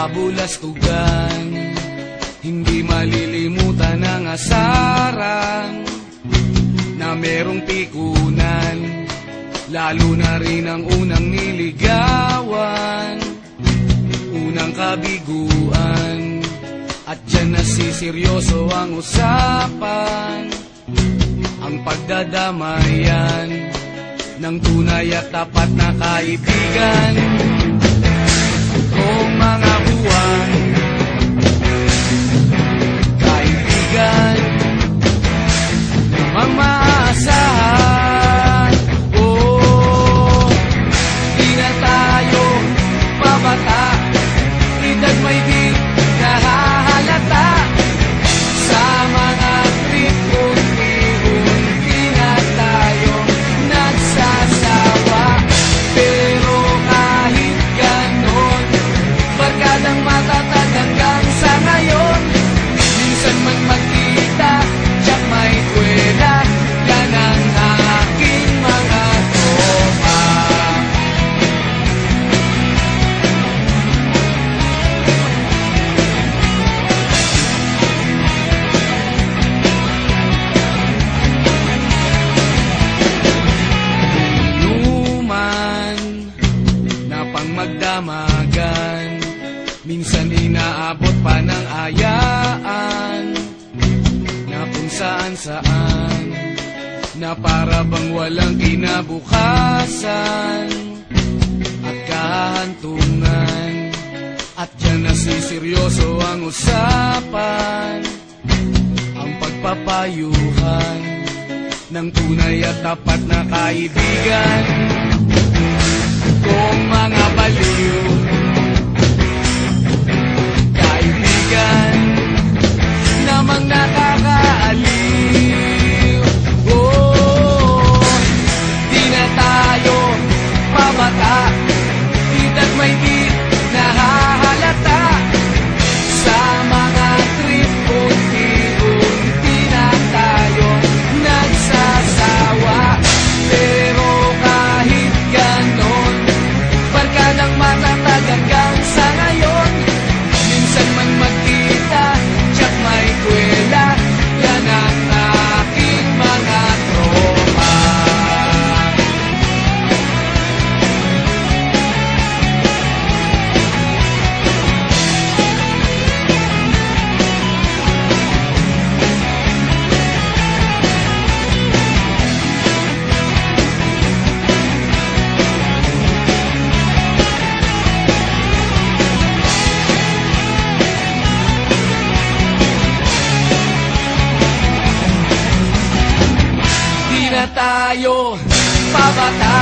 kabulastugan. Hindi malilimutan ang asaran na merong pikunan, lalo na rin ang unang niligawan, unang kabiguan. At dyan nasiseryoso ang usapan, ang pagdadamayan ng tunay at tapat na kaibigan. Kung mga buwan, kaibigan namang maaasahan. Oh, di na tayo babata, edad may di nahahalata. Sa mga trip, unti-unti na tayo nagsasawa. Pero kahit ganon, barkadang matatag hanggang sa ngayon. Minsan man magkita, tiyak may kwela, yan ang aking mga tropa. Inuman na pang magdamagan, minsan inaabot pa ng ayaan, na kung saan-saan, na para bang walang kinabukasan at kahantungan. At dyan nasiseryoso ang usapan, ang pagpapayuhan ng tunay at tapat na kaibigan. Kung mga baliw, kaibigan namang nakakaaliw. Oh, di na tayo babata, edad may di nahahalata. Sa mga trip, unti-unti na tayo nagsasawa. Pero kahit ganon, barkadang matatag hanggang sa ngayon. Minsan man magkita, tiyak may kwela, yan ang aking mga tropa. Di na tayo babata,